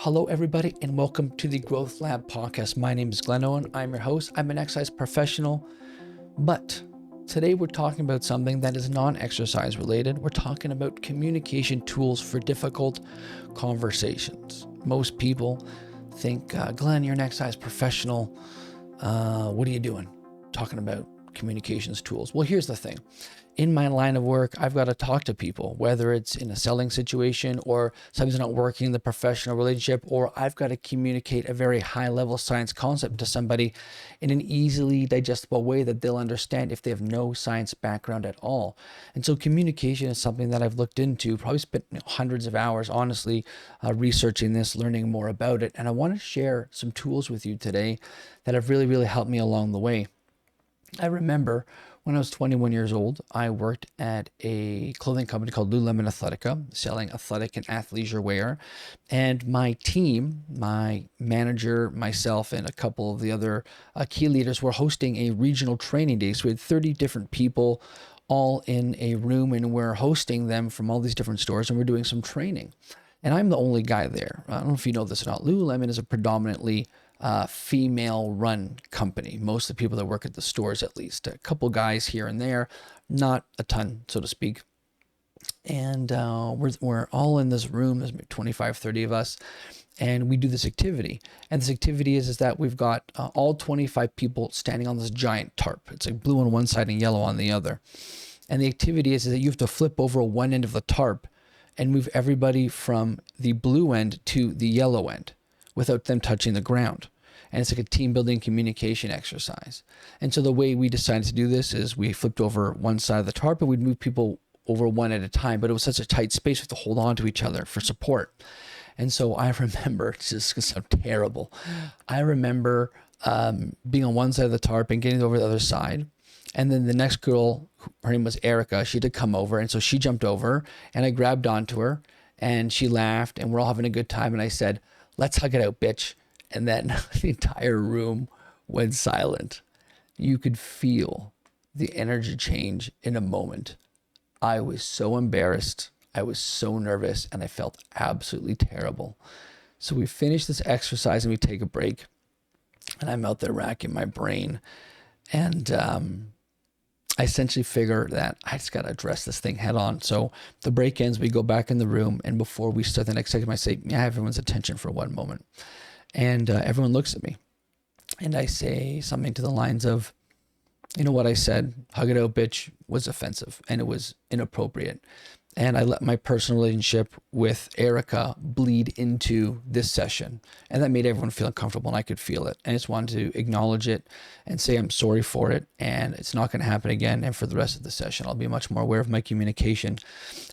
Hello, everybody, and welcome to the Growth Lab podcast. My name is Glen Owen. I'm your host. I'm an exercise professional, but today we're talking about something that is non-exercise related. We're talking about communication tools for difficult conversations. Most people think, Glen, you're an exercise professional. What are you doing? Talking about communications tools. Well, here's the thing. In my line of work, I've got to talk to people, whether it's in a selling situation or something's not working in the professional relationship, or I've got to communicate a very high level science concept to somebody in an easily digestible way that they'll understand if they have no science background at all. And so communication is something that I've looked into, probably spent hundreds of hours, honestly, researching this, learning more about it. And I want to share some tools with you today that have really helped me along the way. I remember when I was 21 years old, I worked at a clothing company called Lululemon Athletica, selling athletic and athleisure wear. And my team, my manager, myself, and a couple of the other key leaders were hosting a regional training day. So we had 30 different people all in a room, and we're hosting them from all these different stores, and we're doing some training. And I'm the only guy there. I don't know if you know this or not. Lululemon is a predominantly female-run company. Most of the people that work at the stores, at least, a couple guys here and there, not a ton, so to speak. And we're all in this room. There's maybe 25, 30 of us, and we do this activity. And this activity is that we've got all 25 people standing on this giant tarp. It's like blue on one side and yellow on the other. And the activity is that you have to flip over one end of the tarp and move everybody from the blue end to the yellow end without them touching the ground. And it's like a team building communication exercise. And so the way we decided to do this is we flipped over one side of the tarp and we'd move people over one at a time, but it was such a tight space, we have to hold on to each other for support. And so I remember, it's just gonna sound terrible. I remember being on one side of the tarp and getting over the other side. And then the next girl, her name was Erica, she had to come over. And so she jumped over and I grabbed onto her and she laughed and we're all having a good time. And I said, "Let's hug it out, bitch." And then the entire room went silent. You could feel the energy change in a moment. I was so embarrassed. I was so nervous and I felt absolutely terrible. So we finish this exercise and we take a break. And I'm out there racking my brain. And I essentially figure that I just got to address this thing head on. So the break ends, we go back in the room. And before we start the next segment, I say, "Yeah, everyone's attention for one moment." And everyone looks at me and I say something to the lines of, "You know what I said, hug it out, bitch," was offensive and it was inappropriate. And I let my personal relationship with Erica bleed into this session. And that made everyone feel uncomfortable and I could feel it. I just wanted to acknowledge it and say I'm sorry for it and it's not going to happen again. And for the rest of the session, I'll be much more aware of my communication.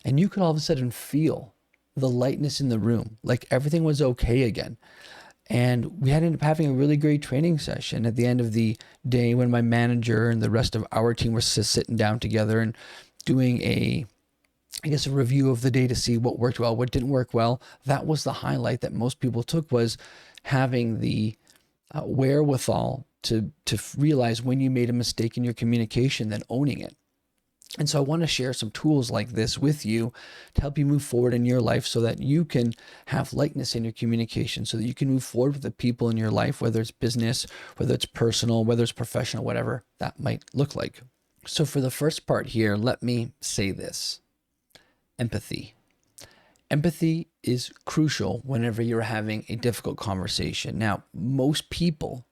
And you could all of a sudden feel the lightness in the room, like everything was okay again. And we ended up having a really great training session at the end of the day when my manager and the rest of our team were sitting down together and doing a review of the day to see what worked well, what didn't work well. That was the highlight that most people took, was having the wherewithal to realize when you made a mistake in your communication, then owning it. And so I want to share some tools like this with you to help you move forward in your life so that you can have lightness in your communication, so that you can move forward with the people in your life, whether it's business, whether it's personal, whether it's professional, whatever that might look like. So for the first part here, let me say this: empathy. Empathy is crucial whenever you're having a difficult conversation. Now, most people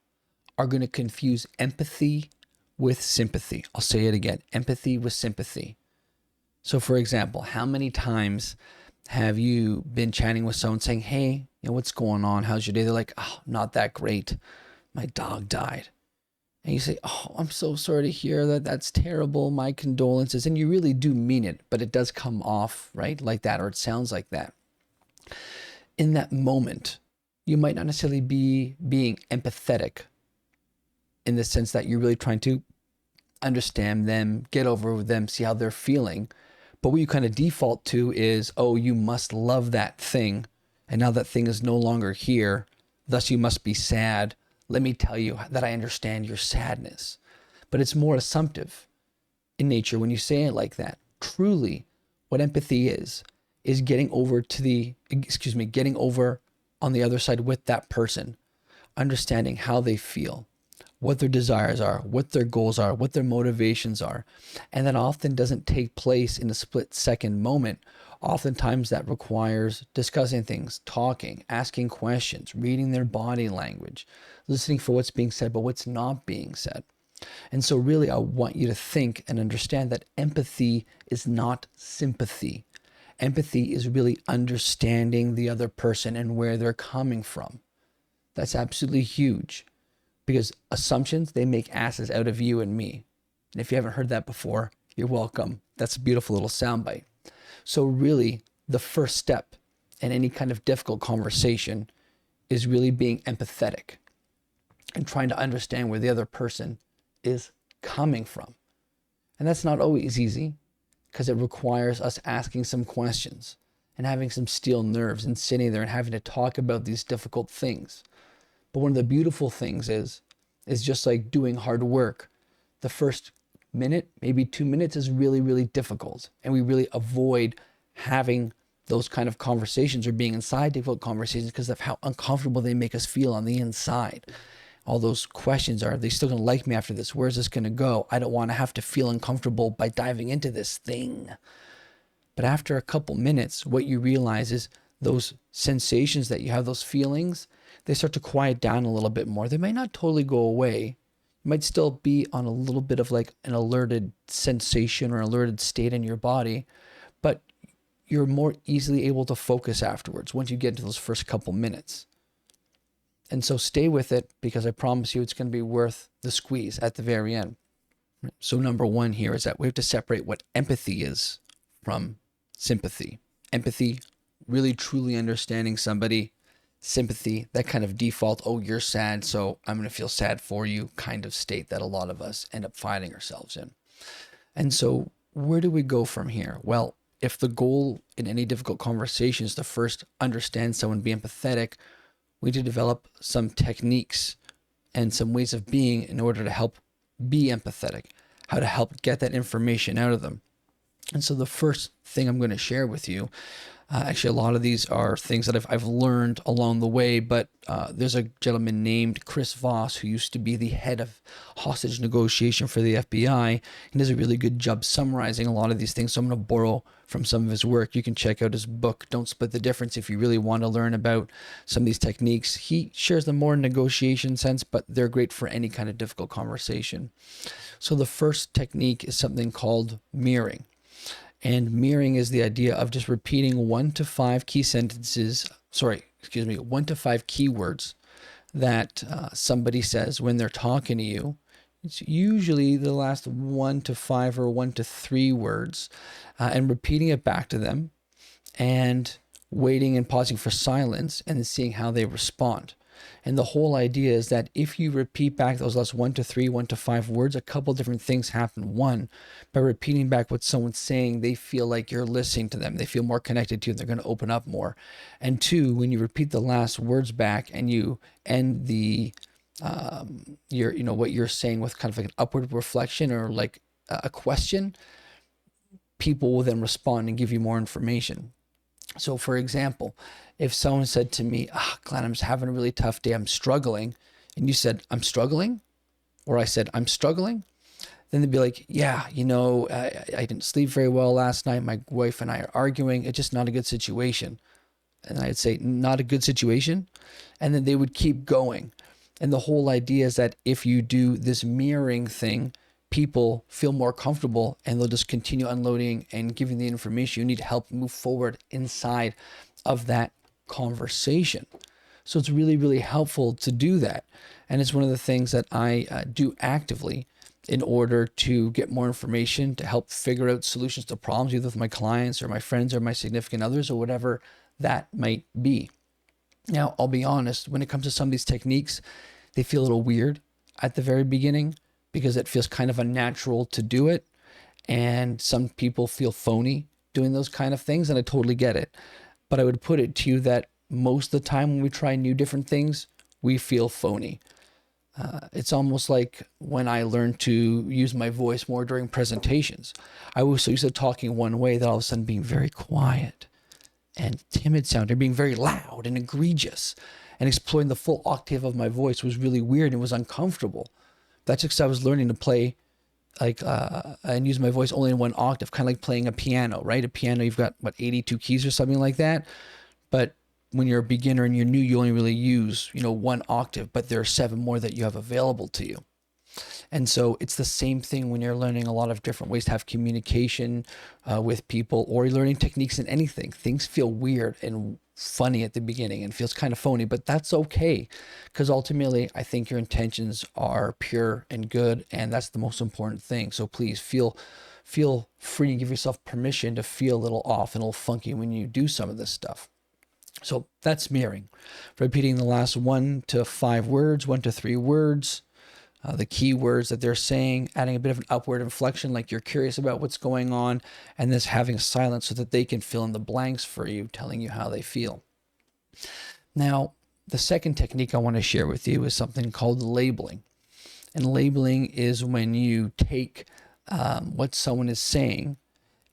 are going to confuse empathy with sympathy. I'll say it again: empathy with sympathy. So for example, how many times have you been chatting with someone saying, "Hey, what's going on? How's your day?" They're like, "Oh, not that great. My dog died." And you say, "Oh, I'm so sorry to hear that. That's terrible. My condolences." And you really do mean it, but it does come off, right, like that, or it sounds like that. In that moment, you might not necessarily be being empathetic in the sense that you're really trying to understand them, get over with them, see how they're feeling. But what you kind of default to is, "Oh, you must love that thing. And now that thing is no longer here. Thus you must be sad. Let me tell you that I understand your sadness." But it's more assumptive in nature when you say it like that. Truly, what empathy is getting over on the other side with that person, understanding how they feel, what their desires are, what their goals are, what their motivations are. And that often doesn't take place in a split second moment. Oftentimes that requires discussing things, talking, asking questions, reading their body language, listening for what's being said, but what's not being said. And so really, I want you to think and understand that empathy is not sympathy. Empathy is really understanding the other person and where they're coming from. That's absolutely huge, because assumptions, they make asses out of you and me. And if you haven't heard that before, you're welcome. That's a beautiful little soundbite. So really, the first step in any kind of difficult conversation is really being empathetic and trying to understand where the other person is coming from. And that's not always easy, because it requires us asking some questions and having some steel nerves and sitting there and having to talk about these difficult things. But one of the beautiful things is just like doing hard work. The first minute, maybe 2 minutes is really, really difficult. And we really avoid having those kind of conversations or being inside difficult conversations because of how uncomfortable they make us feel on the inside. All those questions are they still going to like me after this? Where's this going to go? I don't want to have to feel uncomfortable by diving into this thing. But after a couple minutes, what you realize is those sensations that you have, those feelings, they start to quiet down a little bit more. They may not totally go away. You might still be on a little bit of like an alerted sensation or alerted state in your body, but you're more easily able to focus afterwards once you get into those first couple minutes. And so stay with it, because I promise you it's going to be worth the squeeze at the very end. So number one here is that we have to separate what empathy is from sympathy. Empathy, really truly understanding somebody. Sympathy, that kind of default, oh, you're sad, so I'm going to feel sad for you kind of state that a lot of us end up finding ourselves in. And so where do we go from here? Well, if the goal in any difficult conversation is to first understand someone, be empathetic, we need to develop some techniques and some ways of being in order to help be empathetic, how to help get that information out of them. And so the first thing I'm going to share with you, actually a lot of these are things that I've learned along the way, but there's a gentleman named Chris Voss who used to be the head of hostage negotiation for the FBI. He does a really good job summarizing a lot of these things. So I'm going to borrow from some of his work. You can check out his book, Don't Split the Difference, if you really want to learn about some of these techniques. He shares them more in negotiation sense, but they're great for any kind of difficult conversation. So the first technique is something called mirroring. And mirroring is the idea of just repeating 1 to 5 key sentences, 1 to 5 keywords that somebody says when they're talking to you. It's usually the last 1 to 5 or 1 to 3 words, and repeating it back to them and waiting and pausing for silence and then seeing how they respond. And the whole idea is that if you repeat back those last 1 to 3, 1 to 5 words, a couple different things happen. One, by repeating back what someone's saying, they feel like you're listening to them. They feel more connected to you. They're going to open up more. And two, when you repeat the last words back and you end the what you're saying with kind of like an upward reflection or like a question, people will then respond and give you more information. So for example, if someone said to me, Glenn, I'm just having a really tough day, I'm struggling, and you said, I'm struggling, or I said, I'm struggling, then they'd be like, yeah, I didn't sleep very well last night. My wife and I are arguing. It's just not a good situation. And I'd say, not a good situation. And then they would keep going. And the whole idea is that if you do this mirroring thing, people feel more comfortable and they'll just continue unloading and giving the information you need to help move forward inside of that conversation. So it's really, really helpful to do that. And it's one of the things that I do actively in order to get more information to help figure out solutions to problems, either with my clients or my friends or my significant others or whatever that might be. Now, I'll be honest, when it comes to some of these techniques, they feel a little weird at the very beginning because it feels kind of unnatural to do it. And some people feel phony doing those kind of things, and I totally get it. But I would put it to you that most of the time when we try new different things, we feel phony. It's almost like when I learned to use my voice more during presentations. I was so used to talking one way that all of a sudden being very quiet and timid sound. They're being very loud and egregious, and exploring the full octave of my voice was really weird and was uncomfortable. That's because I was learning to play and use my voice only in one octave, kind of like playing a piano, right? A piano, you've got 82 keys or something like that. But when you're a beginner and you're new, you only really use, one octave, but there are 7 more that you have available to you. And so it's the same thing when you're learning a lot of different ways to have communication with people, or you're learning techniques in anything. Things feel weird and funny at the beginning and feels kind of phony, but that's okay, because ultimately I think your intentions are pure and good, and that's the most important thing. So please feel free to give yourself permission to feel a little off and a little funky when you do some of this stuff. So that's mirroring, repeating the last 1 to 5 words, 1 to 3 words, the key words that they're saying, adding a bit of an upward inflection, like you're curious about what's going on, and this having silence so that they can fill in the blanks for you, telling you how they feel. Now, the second technique I want to share with you is something called labeling. And labeling is when you take what someone is saying,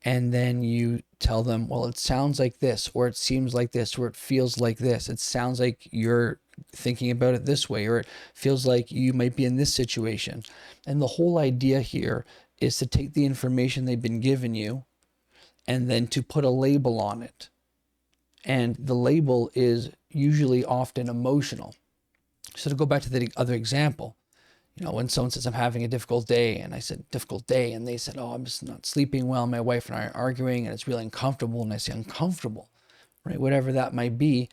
and then you tell them, well, it sounds like this, or it seems like this, or it feels like this. It sounds like you're thinking about it this way, or it feels like you might be in this situation. And the whole idea here is to take the information they've been given you and then to put a label on it. And the label is usually often emotional. So to go back to the other example, when someone says, I'm having a difficult day, and I said, difficult day, and they said, oh, I'm just not sleeping well, my wife and I are arguing, and it's really uncomfortable, and I say, uncomfortable, right? Whatever that might be,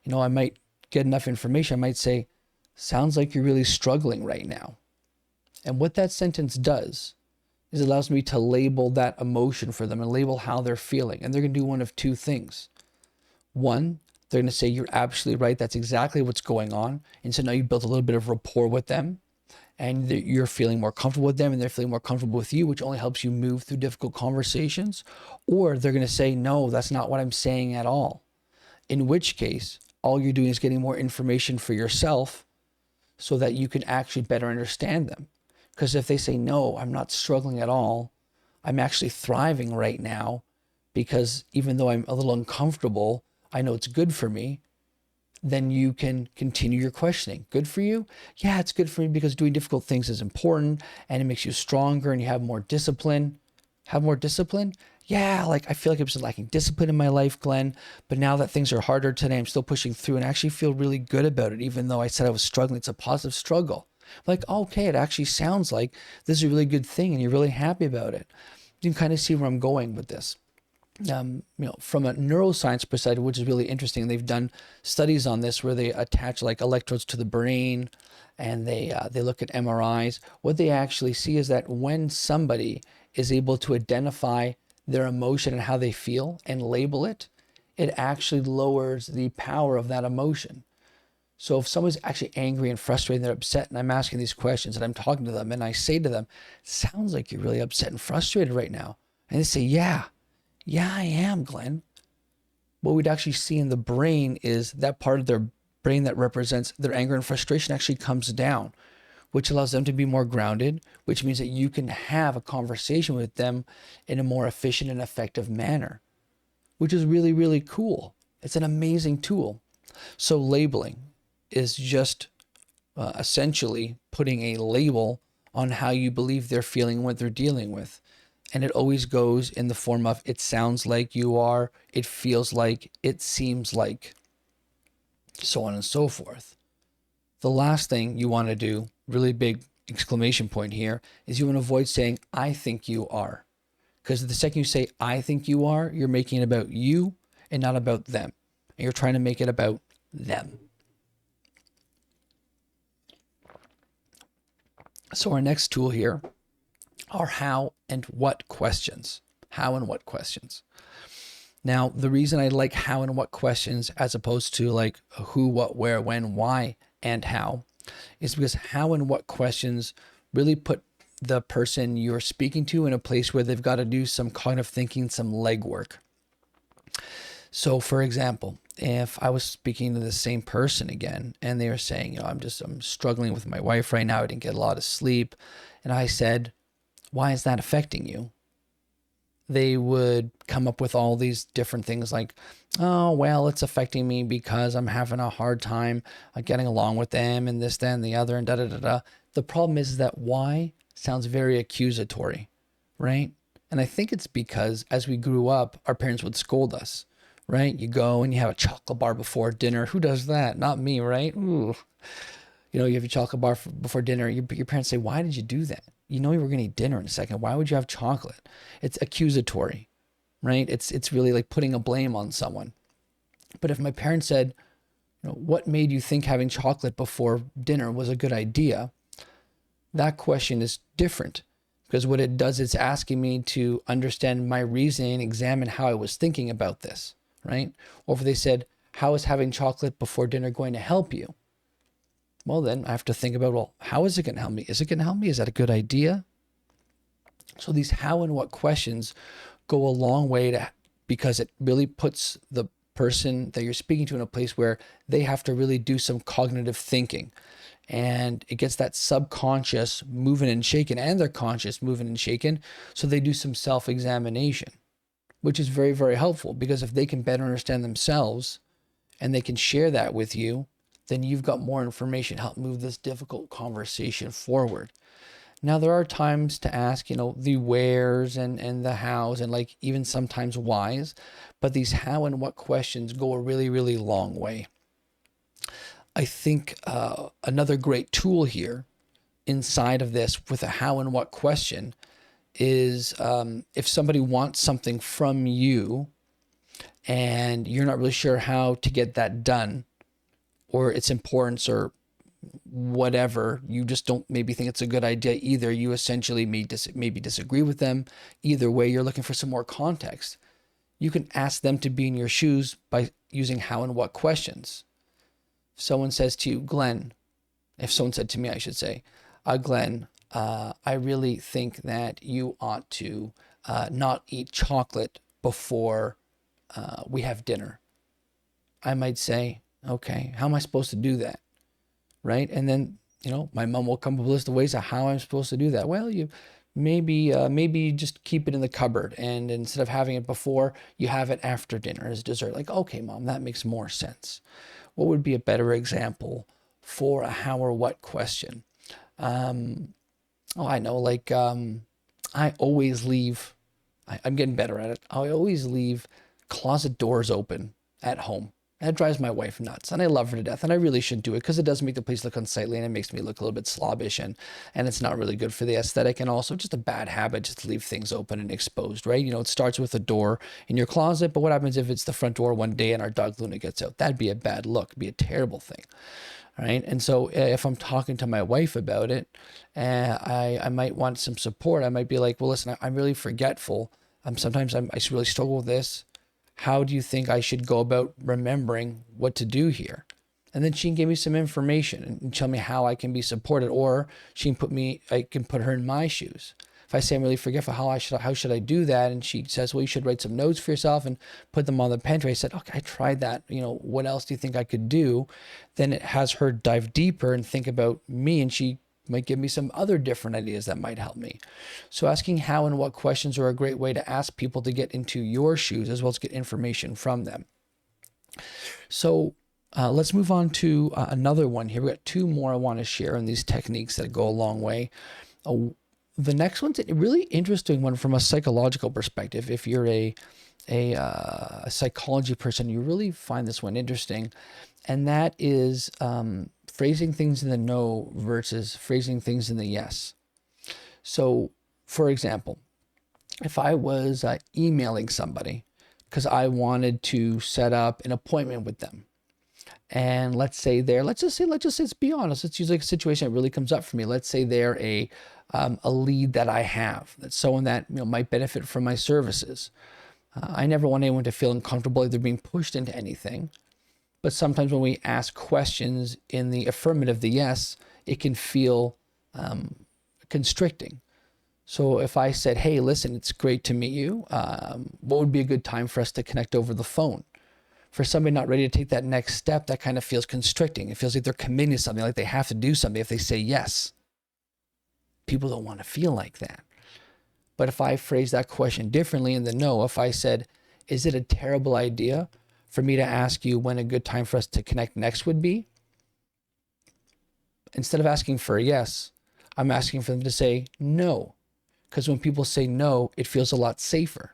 I might get enough information. I might say, sounds like you're really struggling right now. And what that sentence does is it allows me to label that emotion for them and label how they're feeling. And they're going to do one of 2 things. One, they're going to say, you're absolutely right, that's exactly what's going on. And so now you built a little bit of rapport with them, and you're feeling more comfortable with them, and they're feeling more comfortable with you, which only helps you move through difficult conversations. Or they're going to say, no, that's not what I'm saying at all. In which case, all you're doing is getting more information for yourself so that you can actually better understand them. Because if they say, no, I'm not struggling at all, I'm actually thriving right now, because even though I'm a little uncomfortable, I know it's good for me, then you can continue your questioning. Good for you? Yeah, it's good for me because doing difficult things is important, and it makes you stronger, and you have more discipline. Have more discipline? Yeah, I feel like I'm just lacking discipline in my life, Glenn, but now that things are harder today, I'm still pushing through and I actually feel really good about it. Even though I said I was struggling, it's a positive struggle. Okay, it actually sounds like this is a really good thing and you're really happy about it. You can kind of see where I'm going with this. From a neuroscience perspective, which is really interesting, they've done studies on this where they attach electrodes to the brain, and they look at MRIs. What they actually see is that when somebody is able to identify their emotion and how they feel and label it, it actually lowers the power of that emotion. So if someone's actually angry and frustrated and they're upset, and I'm asking these questions and I'm talking to them and I say to them, sounds like you're really upset and frustrated right now. And they say, yeah, I am, Glenn. What we'd actually see in the brain is that part of their brain that represents their anger and frustration actually comes down, which allows them to be more grounded, which means that you can have a conversation with them in a more efficient and effective manner, which is really, really cool. It's an amazing tool. So labeling is just essentially putting a label on how you believe they're feeling, what they're dealing with. And it always goes in the form of, it sounds like you are, it feels like, it seems like, so on and so forth. The last thing you want to do, really big exclamation point here, is you want to avoid saying, I think you are. Because the second you say, I think you are, you're making it about you and not about them. And you're trying to make it about them. So our next tool here are how and what questions. How and what questions. Now, the reason I like how and what questions as opposed to who, what, where, when, why, and how is because how and what questions really put the person you're speaking to in a place where they've got to do some cognitive thinking, some legwork. So for example, if I was speaking to the same person again and they were saying, I'm struggling with my wife right now, I didn't get a lot of sleep. And I said, why is that affecting you? they would come up with all these different things like, oh, well, it's affecting me because I'm having a hard time getting along with them and this, that, and the other, and da da da da. The problem is that why sounds very accusatory, right? And I think it's because as we grew up, our parents would scold us, right? You go and you have a chocolate bar before dinner. Who does that? Not me, right? Ooh. You have your chocolate bar before dinner. Your parents say, why did you do that? You know you were going to eat dinner in a second. Why would you have chocolate? It's accusatory, right? It's really like putting a blame on someone. But if my parents said, what made you think having chocolate before dinner was a good idea? That question is different because what it does, it's asking me to understand my reasoning, examine how I was thinking about this, right? Or if they said, how is having chocolate before dinner going to help you? Well, then I have to think about, well, how is it going to help me? Is it going to help me? Is that a good idea? So these how and what questions go a long way because it really puts the person that you're speaking to in a place where they have to really do some cognitive thinking. And it gets that subconscious moving and shaking and their conscious moving and shaking. So they do some self-examination, which is very, very helpful because if they can better understand themselves and they can share that with you, then you've got more information to help move this difficult conversation forward. Now, there are times to ask, the wheres and the hows and like even sometimes whys, but these how and what questions go a really, really long way. I think another great tool here inside of this with a how and what question is if somebody wants something from you and you're not really sure how to get that done, or its importance or whatever, you just don't maybe think it's a good idea either. You essentially maybe disagree with them. Either way, you're looking for some more context. You can ask them to be in your shoes by using how and what questions. If someone says to you, Glenn, if someone said to me, I should say, Glenn, I really think that you ought to not eat chocolate before we have dinner. I might say, okay, how am I supposed to do that? Right? And then, my mom will come up with a list of ways of how I'm supposed to do that. Well, you maybe just keep it in the cupboard. And instead of having it before, you have it after dinner as dessert. Like, okay, Mom, that makes more sense. What would be a better example for a how or what question? I know, like, I always leave, I'm getting better at it. I always leave closet doors open at home. That drives my wife nuts, and I love her to death, and I really shouldn't do it because it does make the place look unsightly, and it makes me look a little bit slobbish, and it's not really good for the aesthetic, and also just a bad habit just to leave things open and exposed, right? It starts with a door in your closet, but what happens if it's the front door one day and our dog Luna gets out? That'd be a bad look, it'd be a terrible thing, right? And so if I'm talking to my wife about it, I might want some support. I might be like, well, listen, I'm really forgetful. Sometimes I really struggle with this. How do you think I should go about remembering what to do here? And then she can give me some information and tell me how I can be supported, or I can put her in my shoes. If I say I'm really forgetful, how should I do that? And she says, well, you should write some notes for yourself and put them on the pen tray. I said, okay, I tried that. What else do you think I could do? Then it has her dive deeper and think about me, and she might give me some other different ideas that might help me. So asking how and what questions are a great way to ask people to get into your shoes as well as get information from them. So let's move on to another one here. We got two more I want to share in these techniques that go a long way. The next one's a really interesting one from a psychological perspective. If you're a psychology person, you really find this one interesting. And that is phrasing things in the no versus phrasing things in the yes. So, for example, if I was emailing somebody because I wanted to set up an appointment with them, and let's be honest, let's use like a situation that really comes up for me. Let's say they're a lead that I have, that's someone that might benefit from my services. I never want anyone to feel uncomfortable if they're being pushed into anything. But sometimes when we ask questions in the affirmative, the yes, it can feel constricting. So if I said, hey, listen, it's great to meet you. What would be a good time for us to connect over the phone? For somebody not ready to take that next step, that kind of feels constricting. It feels like they're committing to something, like they have to do something if they say yes. People don't want to feel like that. But if I phrase that question differently in the no, if I said, is it a terrible idea for me to ask you when a good time for us to connect next would be? Instead of asking for a yes, I'm asking for them to say no. Because when people say no, it feels a lot safer.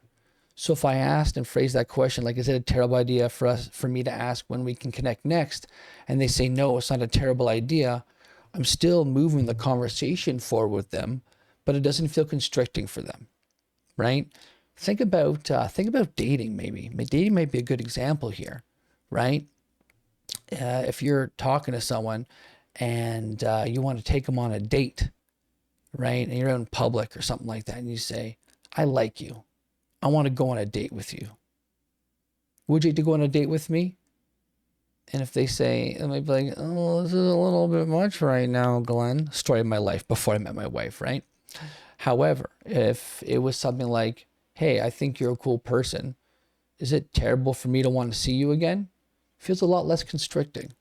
So if I asked and phrased that question, like, is it a terrible idea for me to ask when we can connect next? And they say, no, it's not a terrible idea. I'm still moving the conversation forward with them, but it doesn't feel constricting for them, right? Think about dating. Maybe dating might be a good example here, right? If you're talking to someone and you want to take them on a date, right? And you're out in public or something like that, and you say, I like you. I want to go on a date with you. Would you like to go on a date with me? And if they say, it might be like, oh, this is a little bit much right now, Glenn. Story of my life before I met my wife, right? However, if it was something like, hey, I think you're a cool person. Is it terrible for me to want to see you again? Feels a lot less constricting.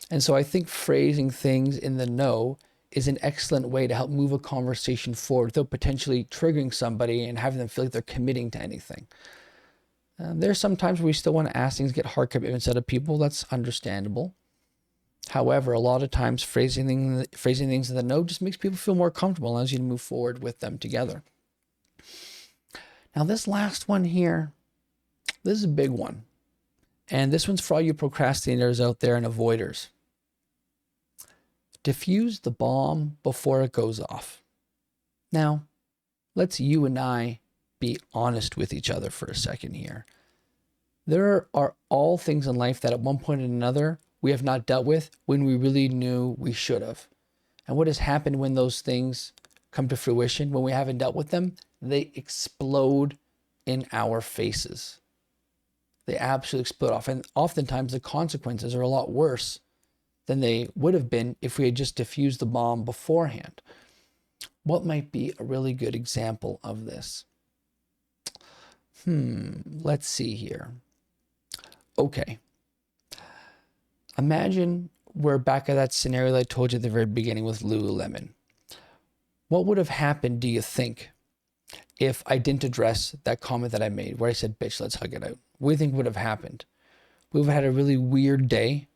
And so I think phrasing things in the no is an excellent way to help move a conversation forward without potentially triggering somebody and having them feel like they're committing to anything. There's some times where we still want to ask things, get hard commitments out of people. That's understandable. However, a lot of times phrasing things in the no just makes people feel more comfortable and allows you to move forward with them together. Now, this last one here, this is a big one. And this one's for all you procrastinators out there and avoiders. Diffuse the bomb before it goes off. Now, let's you and I be honest with each other for a second here. There are all things in life that at one point or another we have not dealt with when we really knew we should have. And what has happened when those things come to fruition, when we haven't dealt with them, they explode in our faces. They absolutely explode off. And oftentimes the consequences are a lot worse than they would have been if we had just diffused the bomb beforehand. What might be a really good example of this? Let's see here. Okay. Imagine we're back at that scenario that I told you at the very beginning with Lululemon. What would have happened, do you think, if I didn't address that comment that I made where I said, bitch, let's hug it out? What do you think would have happened? We would have had a really weird day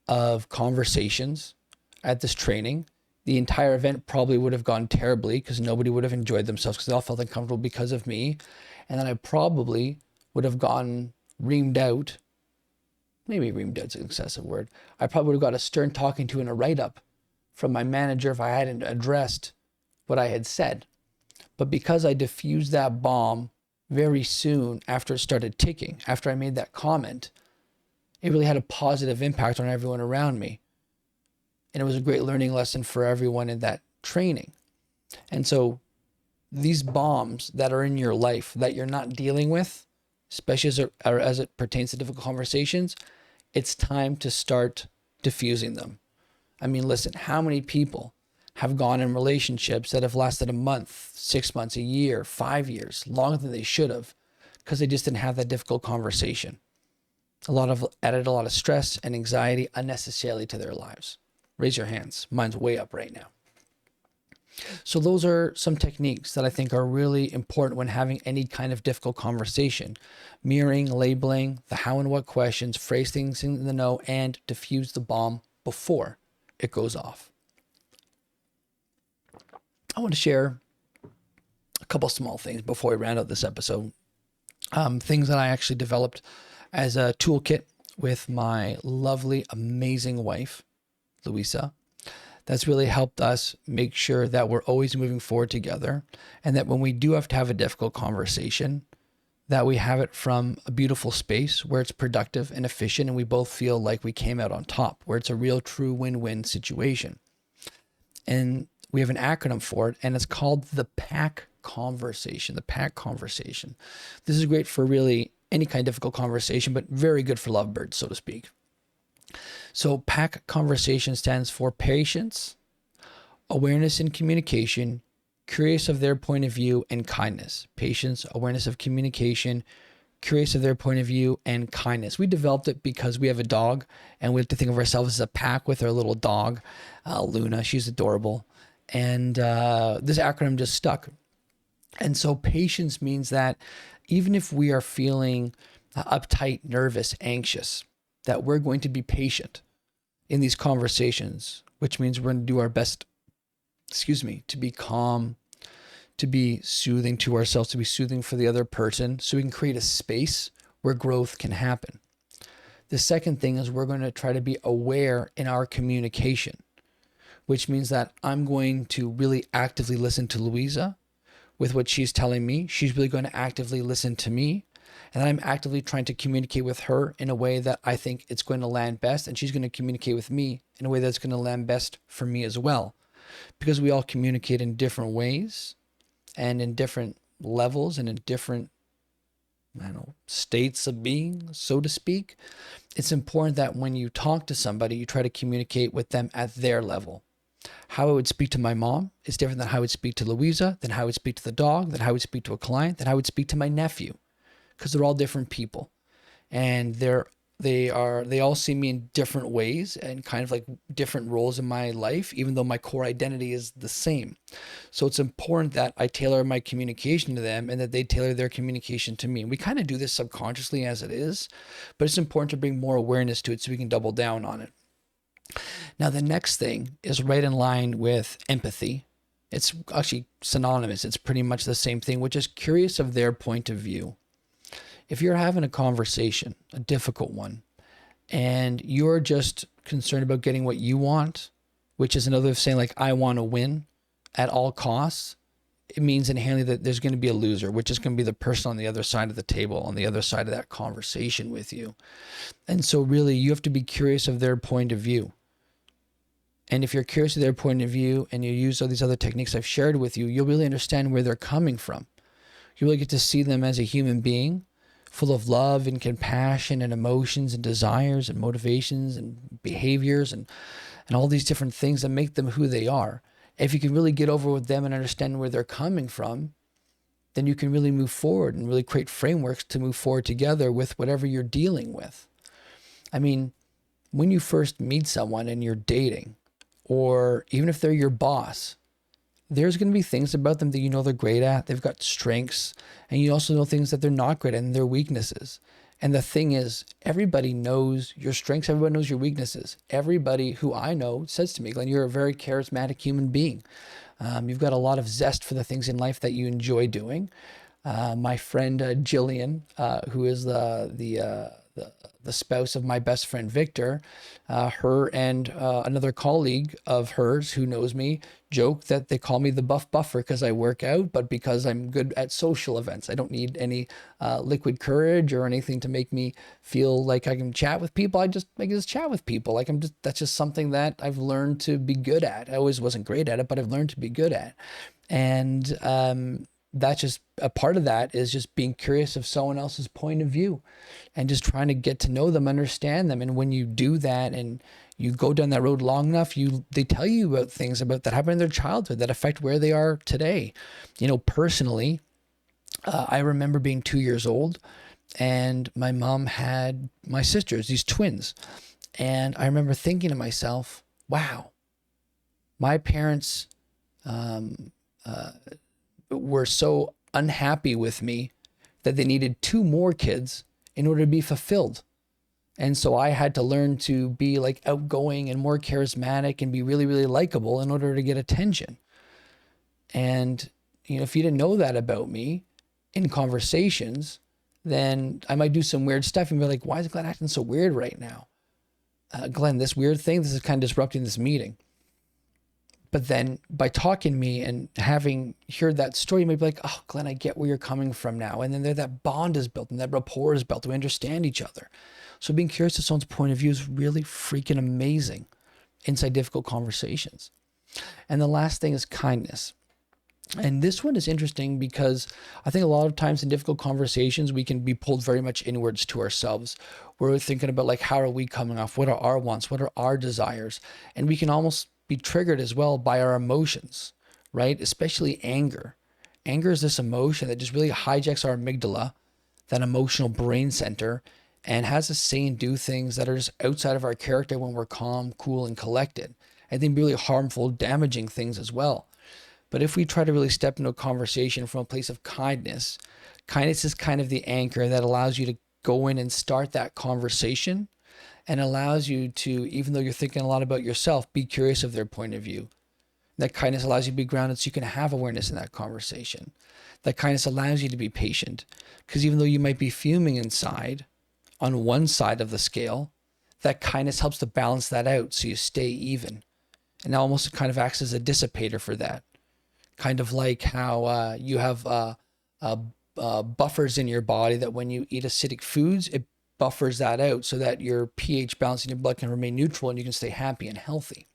of conversations at this training. The entire event probably would have gone terribly because nobody would have enjoyed themselves because they all felt uncomfortable because of me. And then I probably would have gotten reamed out. Maybe reamed out's an excessive word. I probably would have got a stern talking to and a write-up from my manager if I hadn't addressed what I had said. But because I diffused that bomb very soon after it started ticking, after I made that comment, it really had a positive impact on everyone around me. And it was a great learning lesson for everyone in that training. And so these bombs that are in your life that you're not dealing with, especially as it pertains to difficult conversations, it's time to start diffusing them. I mean, listen, how many people have gone in relationships that have lasted a month, 6 months, a year, 5 years, longer than they should have, because they just didn't have that difficult conversation. Added a lot of stress and anxiety unnecessarily to their lives. Raise your hands. Mine's way up right now. So those are some techniques that I think are really important when having any kind of difficult conversation. Mirroring, labeling, the how and what questions, phrase things in the no, and diffuse the bomb before it goes off. I want to share a couple small things before we round out this episode. Things that I actually developed as a toolkit with my lovely, amazing wife, Louisa. That's really helped us make sure that we're always moving forward together, and that when we do have to have a difficult conversation, that we have it from a beautiful space where it's productive and efficient, and we both feel like we came out on top, where it's a real true win-win situation. And we have an acronym for it, and it's called the PAC conversation. The PAC conversation. This is great for really any kind of difficult conversation, but very good for lovebirds, so to speak. So PAC conversation stands for patience, awareness and communication, curious of their point of view, and kindness. Patience, awareness of communication, curious of their point of view, and kindness. We developed it because we have a dog, and we have to think of ourselves as a pack with our little dog, Luna. She's adorable. And this acronym just stuck. And so patience means that even if we are feeling uptight, nervous, anxious, that we're going to be patient in these conversations, which means we're going to do our best, to be calm, to be soothing to ourselves, to be soothing for the other person, so we can create a space where growth can happen. The second thing is we're going to try to be aware in our communication, which means that I'm going to really actively listen to Louisa with what she's telling me. She's really going to actively listen to me. And I'm actively trying to communicate with her in a way that I think it's going to land best. And she's going to communicate with me in a way that's going to land best for me as well. Because we all communicate in different ways and in different levels and in different, states of being, so to speak. It's important that when you talk to somebody, you try to communicate with them at their level. How I would speak to my mom is different than how I would speak to Louisa, than how I would speak to the dog, than how I would speak to a client, than how I would speak to my nephew, because they're all different people, and they all see me in different ways and kind of like different roles in my life, even though my core identity is the same. So it's important that I tailor my communication to them and that they tailor their communication to me. And we kind of do this subconsciously as it is, but it's important to bring more awareness to it so we can double down on it. Now, the next thing is right in line with empathy. It's actually synonymous. It's pretty much the same thing, which is curious of their point of view. If you're having a conversation, a difficult one, and you're just concerned about getting what you want, which is another way of saying like, I want to win at all costs, it means inherently that there's going to be a loser, which is going to be the person on the other side of the table, on the other side of that conversation with you. And so really you have to be curious of their point of view. And if you're curious of their point of view and you use all these other techniques I've shared with you, you'll really understand where they're coming from. You really get to see them as a human being full of love and compassion and emotions and desires and motivations and behaviors and all these different things that make them who they are. If you can really get over with them and understand where they're coming from, then you can really move forward and really create frameworks to move forward together with whatever you're dealing with. I mean, when you first meet someone and you're dating, or even if they're your boss, there's going to be things about them that you know they're great at. They've got strengths, and you also know things that they're not great at and their weaknesses. And the thing is, everybody knows your strengths. Everybody knows your weaknesses. Everybody who I know says to me, Glenn, you're a very charismatic human being. You've got a lot of zest for the things in life that you enjoy doing. My friend Jillian, who is the spouse of my best friend Victor, her and another colleague of hers who knows me joke that they call me the buff buffer because I work out, but because I'm good at social events. I don't need any liquid courage or anything to make me feel like I can chat with people. I just chat with people. That's just something that I've learned to be good at. I always wasn't great at it, but I've learned to be good at. And that's just a part of that is just being curious of someone else's point of view and just trying to get to know them, understand them. And when you do that and you go down that road long enough, they tell you about things about that happened in their childhood that affect where they are today. Personally, I remember being 2 years old and my mom had my sisters, these twins. And I remember thinking to myself, wow, my parents, were so unhappy with me that they needed 2 more kids in order to be fulfilled. And so I had to learn to be like outgoing and more charismatic and be really, really likable in order to get attention. And, if you didn't know that about me in conversations, then I might do some weird stuff and be like, why is Glenn acting so weird right now? Glenn, this weird thing, this is kind of disrupting this meeting. But then by talking to me and having heard that story, you might be like, oh, Glenn, I get where you're coming from now. And then that bond is built and that rapport is built. We understand each other. So being curious of someone's point of view is really freaking amazing inside difficult conversations. And the last thing is kindness. And this one is interesting because I think a lot of times in difficult conversations, we can be pulled very much inwards to ourselves. We're thinking about like, how are we coming off? What are our wants? What are our desires? And we can almost be triggered as well by our emotions, right? Especially anger. Anger is this emotion that just really hijacks our amygdala, that emotional brain center, and has us say and do things that are just outside of our character when we're calm, cool, and collected. And then really harmful, damaging things as well. But if we try to really step into a conversation from a place of kindness, kindness is kind of the anchor that allows you to go in and start that conversation, and allows you to, even though you're thinking a lot about yourself, be curious of their point of view. That kindness allows you to be grounded so you can have awareness in that conversation. That kindness allows you to be patient, because even though you might be fuming inside on one side of the scale, that kindness helps to balance that out so you stay even. And almost kind of acts as a dissipator for that. Kind of like how you have buffers in your body that when you eat acidic foods, it buffers that out so that your pH balance in your blood can remain neutral and you can stay happy and healthy.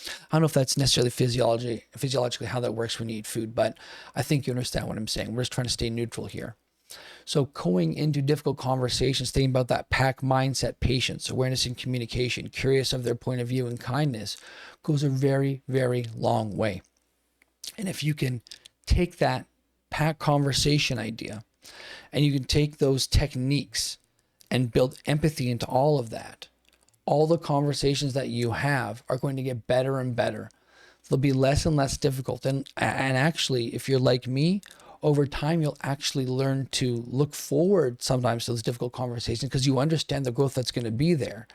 I don't know if that's necessarily physiologically how that works when you eat food, but I think you understand what I'm saying. We're just trying to stay neutral here. So going into difficult conversations, thinking about that pack mindset, patience, awareness and communication, curious of their point of view and kindness goes a very, very long way. And if you can take that pack conversation idea and you can take those techniques and build empathy into all of that, all the conversations that you have are going to get better and better. They'll be less and less difficult. And actually, if you're like me, over time, you'll actually learn to look forward sometimes to those difficult conversations because you understand the growth that's going to be there.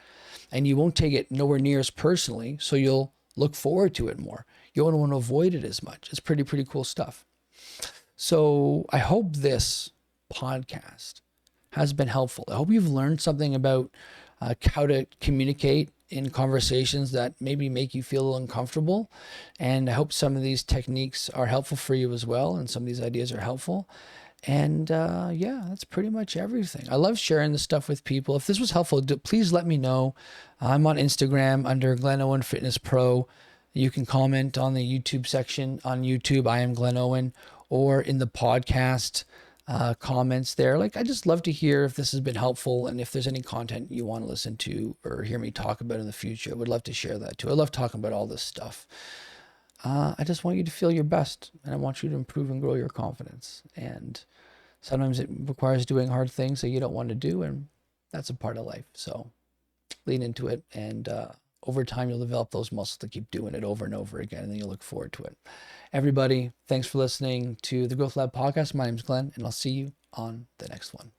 And you won't take it nowhere near as personally, so you'll look forward to it more. You won't want to avoid it as much. It's pretty cool stuff. So I hope this podcast has been helpful. I hope you've learned something about how to communicate in conversations that maybe make you feel uncomfortable. And I hope some of these techniques are helpful for you as well. And some of these ideas are helpful. And yeah, that's pretty much everything. I love sharing this stuff with people. If this was helpful, please let me know. I'm on Instagram under Glen Owen Fitness Pro. You can comment on the YouTube section on YouTube. I am Glen Owen, or in the podcast comments there. Like, I just love to hear if this has been helpful and if there's any content you want to listen to or hear me talk about in the future. I would love to share that too. I love talking about all this stuff. I just want you to feel your best, and I want you to improve and grow your confidence. And sometimes it requires doing hard things that you don't want to do, and that's a part of life. So lean into it, and over time you'll develop those muscles to keep doing it over and over again, and then you'll look forward to it. Everybody, thanks for listening to the Growth Lab podcast. My name's Glenn, and I'll see you on the next one.